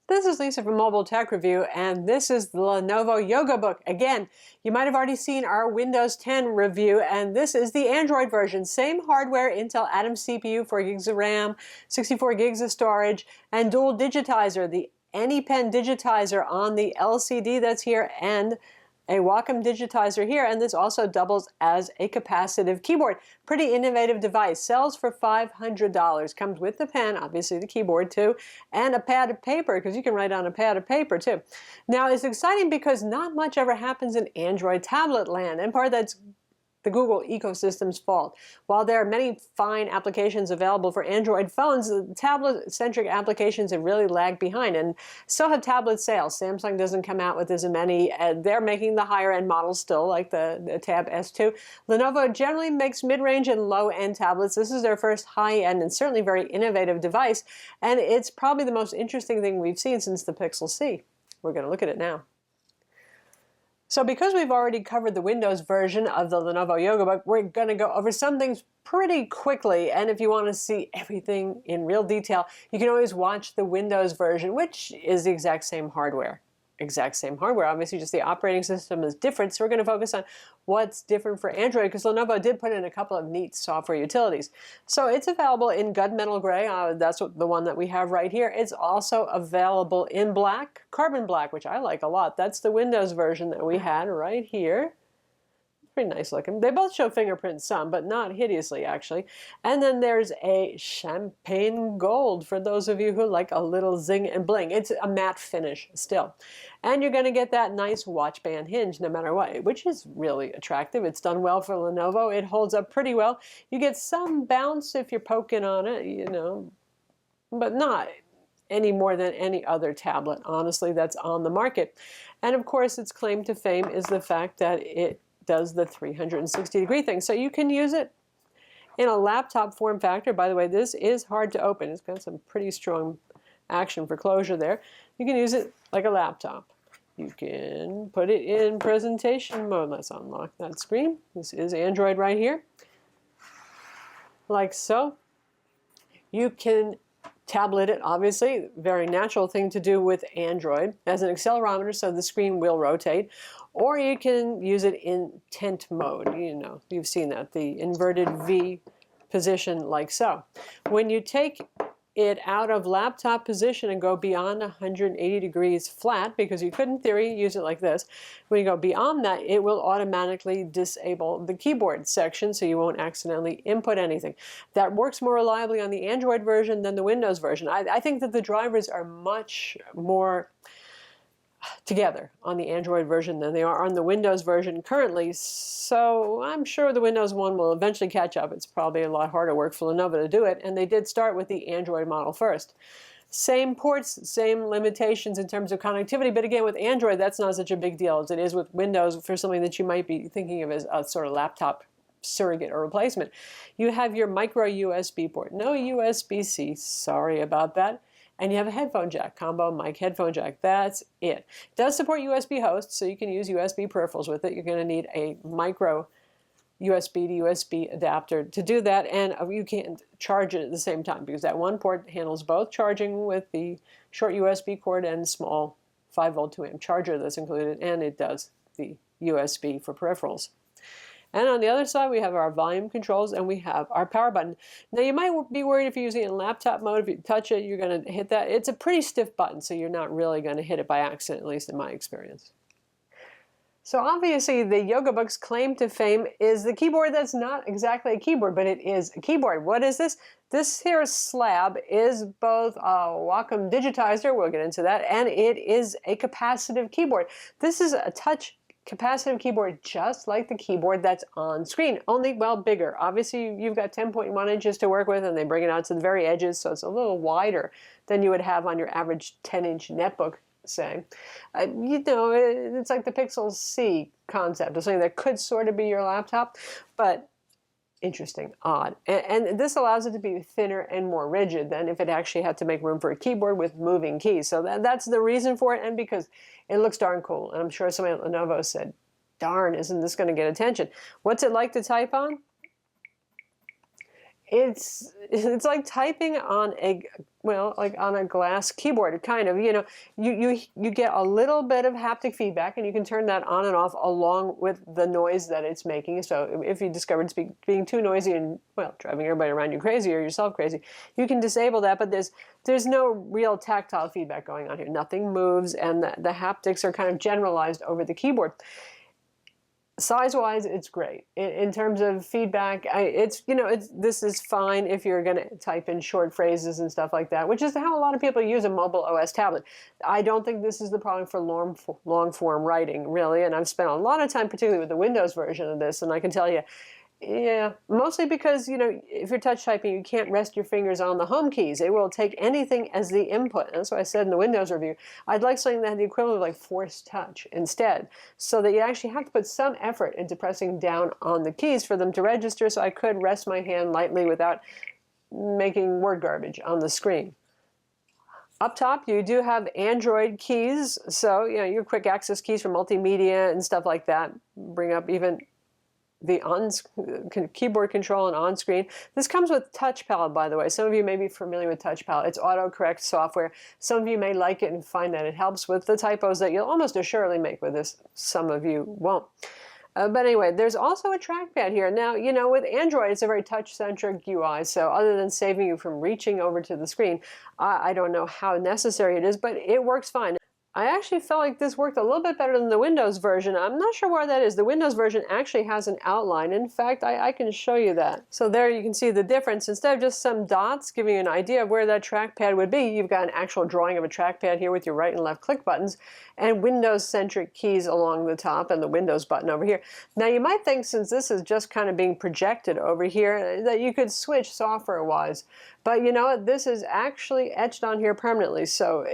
This is Lisa from Mobile Tech Review, and this is the Lenovo Yoga Book. Again, you might have already seen our Windows 10 review, and this is the Android version. Same hardware, Intel Atom CPU, 4 gigs of RAM, 64 gigs of storage, and dual digitizer, the AnyPen digitizer on the LCD that's here, and a Wacom digitizer here, and this also doubles as a capacitive keyboard. Pretty innovative device. Sells for $500. Comes with the pen, obviously the keyboard too, and a pad of paper, because you can write on a pad of paper too. Now it's exciting because not much ever happens in Android tablet land, and part of that's the Google ecosystem's fault. While there are many fine applications available for Android phones, the tablet-centric applications have really lagged behind, and so have tablet sales. Samsung doesn't come out with as many. They're making the higher-end models still, like the Tab S2. Lenovo generally makes mid-range and low-end tablets. This is their first high-end and certainly very innovative device, and it's probably the most interesting thing we've seen since the Pixel C. We're going to look at it now. So because we've already covered the Windows version of the Lenovo Yoga Book, we're going to go over some things pretty quickly. And if you want to see everything in real detail, you can always watch the Windows version, which is the exact same hardware. Obviously, just the operating system is different. So we're going to focus on what's different for Android, because Lenovo did put in a couple of neat software utilities. So it's available in gunmetal gray. That's the one that we have right here. It's also available in black, carbon black, which I like a lot. That's the Windows version that we had right here. Pretty nice looking. They both show fingerprints some, but not hideously actually. And then there's a champagne gold for those of you who like a little zing and bling. It's a matte finish still. And you're going to get that nice Watchband hinge no matter what, which is really attractive. It's done well for Lenovo. It holds up pretty well. You get some bounce if you're poking on it, you know, but not any more than any other tablet, honestly, that's on the market. And of course, its claim to fame is the fact that it does the 360-degree thing. So you can use it in a laptop form factor. By the way, this is hard to open. It's got some pretty strong action for closure there. You can use it like a laptop. You can put it in presentation mode. Let's unlock that screen. This is Android right here. Like so. You can tablet it, obviously, very natural thing to do with Android. It has an accelerometer, so the screen will rotate. Or you can use it in tent mode. You know, you've seen that, the inverted V position like so. When you take it out of laptop position and go beyond 180 degrees flat, because you could in theory use it like this, when you go beyond that, it will automatically disable the keyboard section so you won't accidentally input anything. That works more reliably on the Android version than the Windows version. I think that the drivers are much more together on the Android version than they are on the Windows version currently, so I'm sure the Windows one will eventually catch up. It's probably a lot harder work for Lenovo to do it, and they did start with the Android model first. Same ports, same limitations in terms of connectivity, but again with Android that's not such a big deal as it is with Windows for something that you might be thinking of as a sort of laptop surrogate or replacement. You have your micro USB port, no USB-C, sorry about that. And you have a headphone jack, combo mic headphone jack. That's it. It does support USB hosts, so you can use USB peripherals with it. You're going to need a micro USB to USB adapter to do that, and you can't charge it at the same time because that one port handles both charging with the short USB cord and small 5-volt 2-amp charger that's included, and it does the USB for peripherals. And on the other side, we have our volume controls and we have our power button. Now, you might be worried if you're using it in laptop mode, if you touch it, you're going to hit that. It's a pretty stiff button, so you're not really going to hit it by accident, at least in my experience. So obviously, the Yoga Book's claim to fame is the keyboard that's not exactly a keyboard, but it is a keyboard. What is this? This here slab is both a Wacom digitizer, we'll get into that, and it is a capacitive keyboard. This is a touch capacitive keyboard just like the keyboard that's on screen, only, well, bigger. Obviously, you've got 10.1 inches to work with, and they bring it out to the very edges, so it's a little wider than you would have on your average 10-inch netbook, say. You know, it's like the Pixel C concept of something that could sort of be your laptop, but interesting, odd. And this allows it to be thinner and more rigid than if it actually had to make room for a keyboard with moving keys. So that's the reason for it, and because it looks darn cool. And I'm sure somebody at Lenovo said, darn, isn't this going to get attention? What's it like to type on? It's like typing on a well, like on a glass keyboard, kind of, you know, you get a little bit of haptic feedback, and you can turn that on and off along with the noise that it's making. So if you discover it's being too noisy and, well, driving everybody around you crazy or yourself crazy, you can disable that, but there's no real tactile feedback going on here. Nothing moves, and the haptics are kind of generalized over the keyboard. Size-wise, it's great. In terms of feedback, this is fine if you're going to type in short phrases and stuff like that, which is how a lot of people use a mobile OS tablet. I don't think this is the problem for long-form writing, really, and I've spent a lot of time, particularly with the Windows version of this, and I can tell you, yeah, mostly because, you know, if you're touch typing, you can't rest your fingers on the home keys. It will take anything as the input. And that's what I said in the Windows review. I'd like something that had the equivalent of like force touch instead, so that you actually have to put some effort into pressing down on the keys for them to register, so I could rest my hand lightly without making word garbage on the screen. Up top, you do have Android keys, so, you know, your quick access keys for multimedia and stuff like that. Bring up even the keyboard control and on-screen. This comes with Touch Palette, by the way. Some of you may be familiar with Touch Palette. It's autocorrect software. Some of you may like it and find that it helps with the typos that you'll almost assuredly make with this. Some of you won't. But anyway, there's also a trackpad here. Now, you know, with Android, it's a very touch-centric UI, so other than saving you from reaching over to the screen, I don't know how necessary it is, but it works fine. I actually felt like this worked a little bit better than the Windows version. I'm not sure why that is. The Windows version actually has an outline. In fact, I can show you that. So there you can see the difference. Instead of just some dots giving you an idea of where that trackpad would be, you've got an actual drawing of a trackpad here with your right and left click buttons and Windows-centric keys along the top and the Windows button over here. Now you might think, since this is just kind of being projected over here, that you could switch software-wise. But you know what? This is actually etched on here permanently. So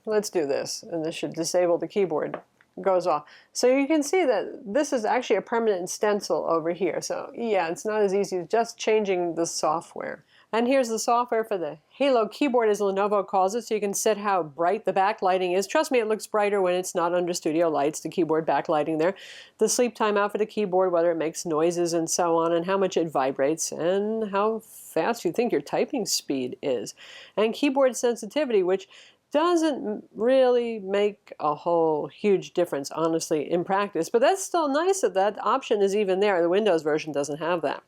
let's do this, and this should disable the keyboard. It goes off. So you can see that this is actually a permanent stencil over here. So yeah, it's not as easy as just changing the software. And here's the software for the Halo keyboard, as Lenovo calls it, so you can set how bright the backlighting is. Trust me, it looks brighter when it's not under studio lights, the keyboard backlighting there. The sleep timeout for the keyboard, whether it makes noises and so on, and how much it vibrates, and how fast you think your typing speed is. And keyboard sensitivity, which doesn't really make a whole huge difference, honestly, in practice. But that's still nice that that option is even there. The Windows version doesn't have that.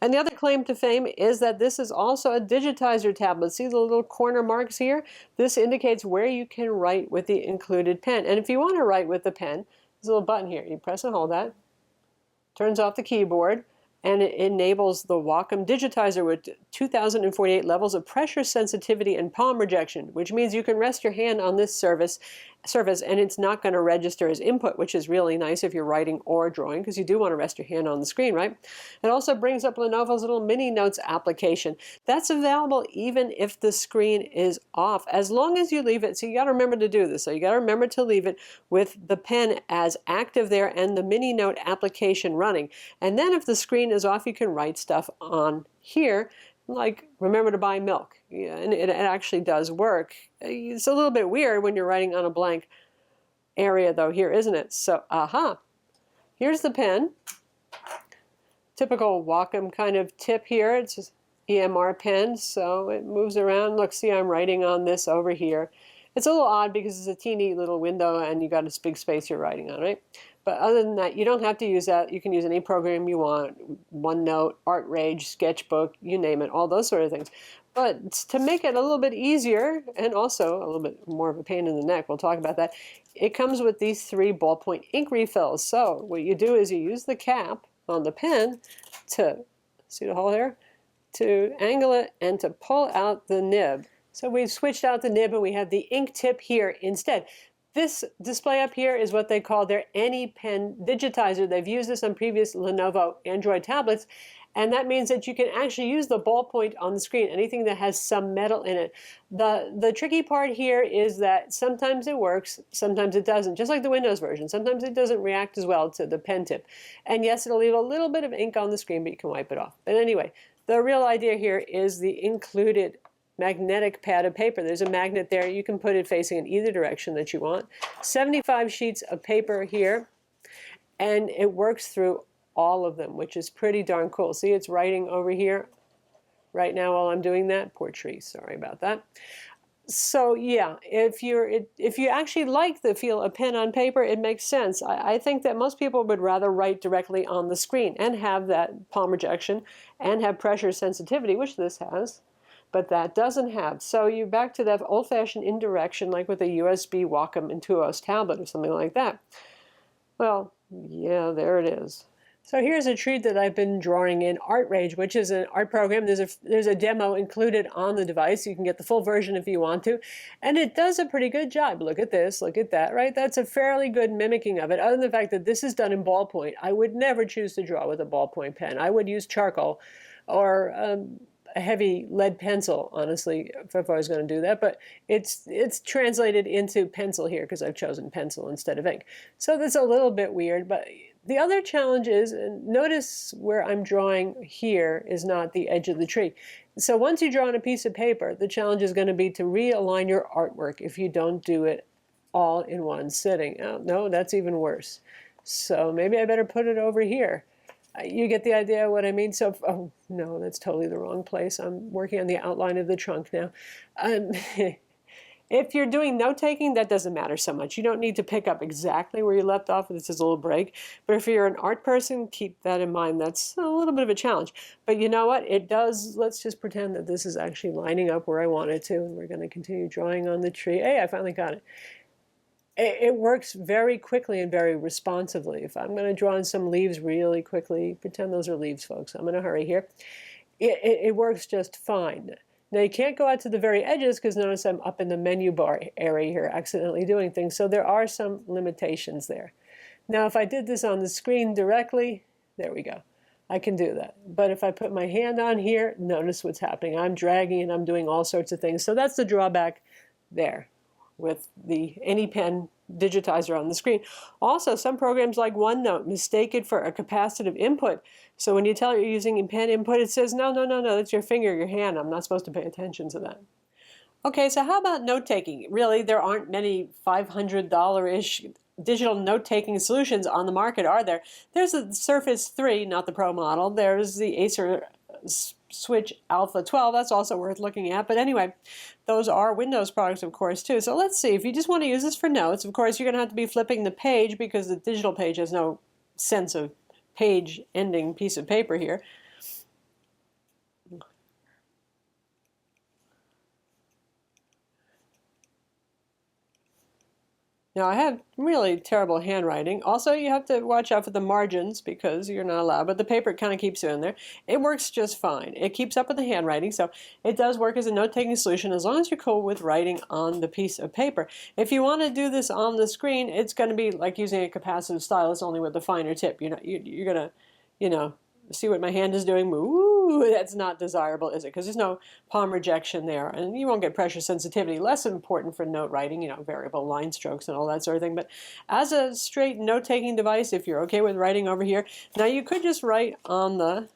And the other claim to fame is that this is also a digitizer tablet. See the little corner marks here? This indicates where you can write with the included pen. And if you want to write with the pen, there's a little button here. You press and hold that. Turns off the keyboard. And it enables the Wacom digitizer with 2048 levels of pressure sensitivity and palm rejection, which means you can rest your hand on this surface and it's not going to register as input, which is really nice if you're writing or drawing, because you do want to rest your hand on the screen, right? It also brings up Lenovo's little mini notes application. That's available even if the screen is off, as long as you leave it. So you got to remember to do this. So you got to remember to leave it with the pen as active there and the mini note application running. And then if the screen is off, you can write stuff on here, like remember to buy milk. Yeah, and it actually does work. It's a little bit weird when you're writing on a blank area though here, isn't it? So, here's the pen. Typical Wacom kind of tip here. It's just EMR pen, so it moves around. Look, see, I'm writing on this over here. It's a little odd because it's a teeny little window and you got this big space you're writing on, right? But other than that, you don't have to use that. You can use any program you want, OneNote, ArtRage, Sketchbook, you name it, all those sort of things. But to make it a little bit easier and also a little bit more of a pain in the neck, we'll talk about that, it comes with these 3 ballpoint ink refills. So what you do is you use the cap on the pen to, see the hole here? To angle it and to pull out the nib. So we've switched out the nib and we have the ink tip here instead. This display up here is what they call their AnyPen digitizer. They've used this on previous Lenovo Android tablets, and that means that you can actually use the ballpoint on the screen, anything that has some metal in it. The tricky part here is that sometimes it works, sometimes it doesn't, just like the Windows version. Sometimes it doesn't react as well to the pen tip. And yes, it'll leave a little bit of ink on the screen, but you can wipe it off. But anyway, the real idea here is the included magnetic pad of paper. There's a magnet there. You can put it facing in either direction that you want. 75 sheets of paper here, and it works through all of them, which is pretty darn cool. See, it's writing over here right now while I'm doing that. Poor tree, sorry about that. So yeah, if you actually like the feel of pen on paper, it makes sense. I think that most people would rather write directly on the screen and have that palm rejection and have pressure sensitivity, which this has, but that doesn't have. So you're back to that old-fashioned indirection, like with a USB Wacom Intuos tablet or something like that. Well, yeah, there it is. So here's a tree that I've been drawing in ArtRage, which is an art program. There's a demo included on the device. You can get the full version if you want to. And it does a pretty good job. Look at this, look at that, right? That's a fairly good mimicking of it, other than the fact that this is done in ballpoint. I would never choose to draw with a ballpoint pen. I would use charcoal or a heavy lead pencil, honestly, if I was going to do that. But it's translated into pencil here because I've chosen pencil instead of ink. So that's a little bit weird, but the other challenge is, notice where I'm drawing here is not the edge of the tree. So once you draw on a piece of paper, the challenge is going to be to realign your artwork if you don't do it all in one sitting. Oh, no, that's even worse. So maybe I better put it over here. You get the idea of what I mean? So, oh, no, that's totally the wrong place. I'm working on the outline of the trunk now. If you're doing note-taking, that doesn't matter so much. You don't need to pick up exactly where you left off. This is a little break. But if you're an art person, keep that in mind. That's a little bit of a challenge. But you know what? It does. Let's just pretend that this is actually lining up where I want it to. And we're going to continue drawing on the tree. Hey, I finally got it. It works very quickly and very responsively. If I'm going to draw on some leaves really quickly, pretend those are leaves, folks. I'm in a hurry here. It works just fine. Now, you can't go out to the very edges because notice I'm up in the menu bar area here, accidentally doing things. So there are some limitations there. Now, if I did this on the screen directly, there we go. I can do that. But if I put my hand on here, notice what's happening. I'm dragging and I'm doing all sorts of things. So that's the drawback there with the AnyPen digitizer on the screen. Also, some programs like OneNote mistake it for a capacitive input. So when you tell it you're using pen input, it says, no, no, no, no, that's your finger, your hand. I'm not supposed to pay attention to that. Okay, so how about note-taking? Really, there aren't many $500-ish digital note-taking solutions on the market, are there? There's the Surface 3, not the Pro model. There's the Acer Switch Alpha 12. That's also worth looking at. But anyway, those are Windows products, of course, too. So let's see. If you just want to use this for notes, of course, you're going to have to be flipping the page because the digital page has no sense of page-ending piece of paper here. Now, I have really terrible handwriting. Also, you have to watch out for the margins because you're not allowed, but the paper kind of keeps you in there. It works just fine. It keeps up with the handwriting, so it does work as a note-taking solution as long as you're cool with writing on the piece of paper. If you want to do this on the screen, it's going to be like using a capacitive stylus, only with the finer tip. You're going to, see what my hand is doing? Ooh, that's not desirable, is it? Because there's no palm rejection there, and you won't get pressure sensitivity. Less important for note writing, variable line strokes and all that sort of thing. But as a straight note-taking device, if you're okay with writing over here, now you could just write on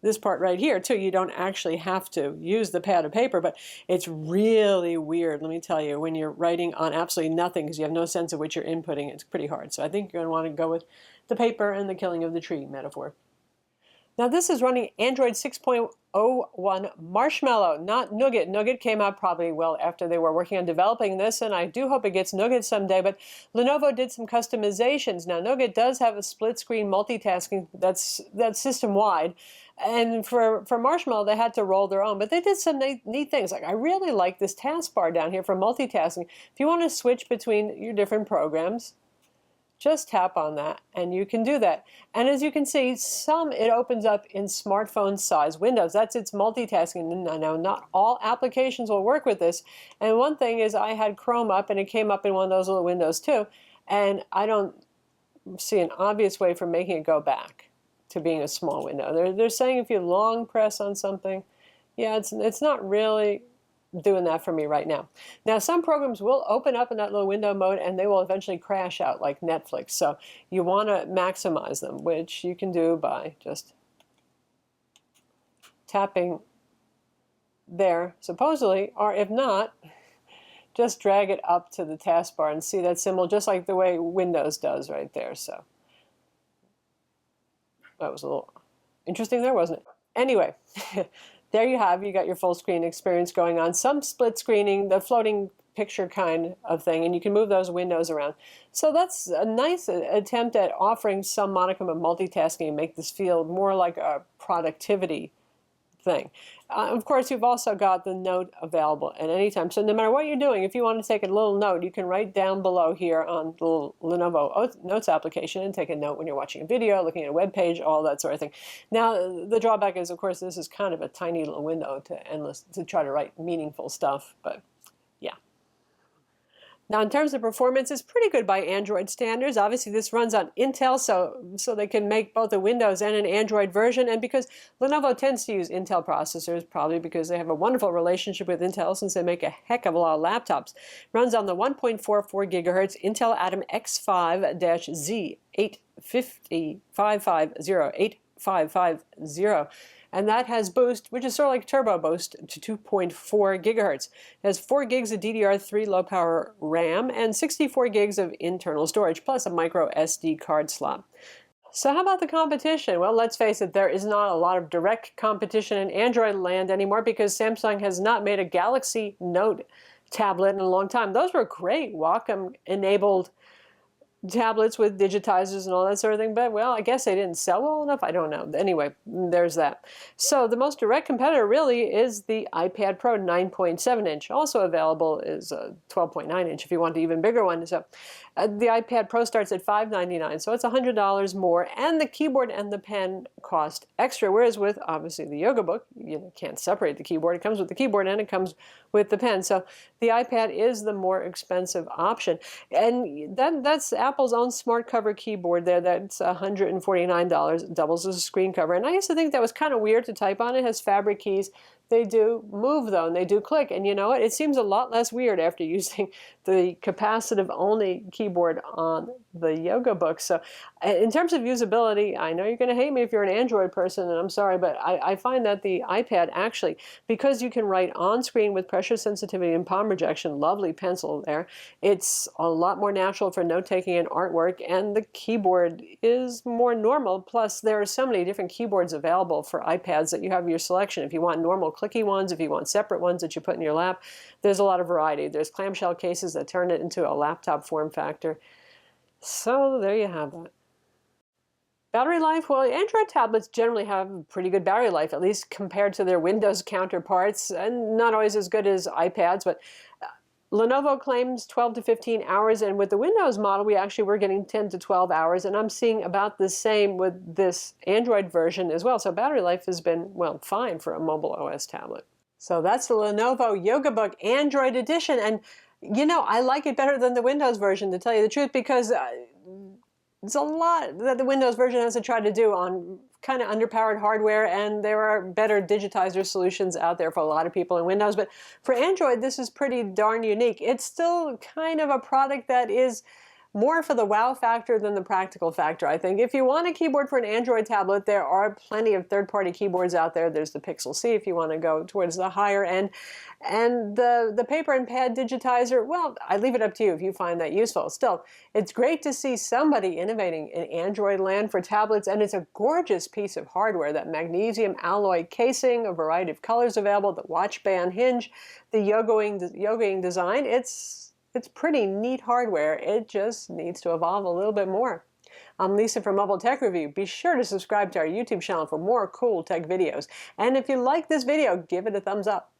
this part right here, too. You don't actually have to use the pad of paper, but it's really weird, let me tell you, when you're writing on absolutely nothing because you have no sense of what you're inputting. It's pretty hard. So I think you're going to want to go with the paper and the killing of the tree metaphor. Now this is running Android 6.01 Marshmallow, not Nougat. Nougat came out probably well after they were working on developing this, and I do hope it gets Nougat someday, but Lenovo did some customizations. Now Nougat does have a split-screen multitasking that's system-wide, and for Marshmallow they had to roll their own, but they did some neat things. Like I really like this taskbar down here for multitasking. If you want to switch between your different programs, just tap on that and you can do that. And as you can see, it opens up in smartphone size windows. That's its multitasking. Now, not all applications will work with this. And one thing is I had Chrome up and it came up in one of those little windows too. And I don't see an obvious way for making it go back to being a small window. They're saying if you long press on something, yeah, it's not really doing that for me right now. Now, some programs will open up in that little window mode and they will eventually crash out like Netflix. So you want to maximize them, which you can do by just tapping there, supposedly, or if not, just drag it up to the taskbar and see that symbol just like the way Windows does right there. So that was a little interesting there, wasn't it? Anyway, there you got your full screen experience going on. Some split screening, the floating picture kind of thing, and you can move those windows around. So that's a nice attempt at offering some modicum of multitasking and make this feel more like a productivity thing. Of course, you've also got the note available at any time. So no matter what you're doing, if you want to take a little note, you can write down below here on the little Lenovo Notes application and take a note when you're watching a video, looking at a web page, all that sort of thing. Now, the drawback is, of course, this is kind of a tiny little window to try to write meaningful stuff, but yeah. Now, in terms of performance, it's pretty good by Android standards. Obviously, this runs on Intel, so they can make both a Windows and an Android version. And because Lenovo tends to use Intel processors, probably because they have a wonderful relationship with Intel since they make a heck of a lot of laptops, runs on the 1.44 gigahertz Intel Atom X5-Z 8550. And that has boost, which is sort of like turbo boost, to 2.4 gigahertz. It has 4 gigs of DDR3 low-power RAM and 64 gigs of internal storage, plus a micro SD card slot. So how about the competition? Well, let's face it, there is not a lot of direct competition in Android land anymore because Samsung has not made a Galaxy Note tablet in a long time. Those were great Wacom-enabled tablets with digitizers and all that sort of thing, but well, I guess they didn't sell well enough. I don't know. Anyway, there's that. So the most direct competitor really is the iPad Pro 9.7 inch. Also available is a 12.9 inch if you want an even bigger one. So the iPad Pro starts at $599, so it's $100 more, and the keyboard and the pen cost extra, whereas with obviously the Yoga Book, you can't separate the keyboard. It comes with the keyboard and it comes with the pen. So the iPad is the more expensive option, and that's Apple's own smart cover keyboard there. That's $149, doubles as a screen cover. And I used to think that was kind of weird to type on. It has fabric keys. They do move, though, and they do click. And you know what? It seems a lot less weird after using the capacitive-only keyboard on the Yoga Book. So in terms of usability, I know you're going to hate me if you're an Android person, and I'm sorry, but I find that the iPad actually, because you can write on screen with pressure sensitivity and palm rejection, lovely pencil there, it's a lot more natural for note-taking and artwork, and the keyboard is more normal. Plus, there are so many different keyboards available for iPads that you have your selection. If you want normal clicky ones, if you want separate ones that you put in your lap, there's a lot of variety. There's clamshell cases that turn it into a laptop form factor. So there you have that. Battery life, well, Android tablets generally have pretty good battery life, at least compared to their Windows counterparts, and not always as good as iPads, but Lenovo claims 12 to 15 hours, and with the Windows model, we're getting 10 to 12 hours, and I'm seeing about the same with this Android version as well. So battery life has been, well, fine for a mobile OS tablet. So that's the Lenovo Yoga Book Android edition, and you know, I like it better than the Windows version, to tell you the truth, because it's a lot that the Windows version has to try to do on kind of underpowered hardware, and there are better digitizer solutions out there for a lot of people in Windows. But for Android, this is pretty darn unique. It's still kind of a product that is more for the wow factor than the practical factor, I think. If you want a keyboard for an Android tablet, there are plenty of third-party keyboards out there. There's the Pixel C if you want to go towards the higher end. And the paper and pad digitizer, well, I leave it up to you if you find that useful. Still, it's great to see somebody innovating in Android land for tablets, and it's a gorgeous piece of hardware. That magnesium alloy casing, a variety of colors available, the Watchband hinge, the yogaing design. It's pretty neat hardware. It just needs to evolve a little bit more. I'm Lisa from Mobile Tech Review. Be sure to subscribe to our YouTube channel for more cool tech videos. And if you like this video, give it a thumbs up.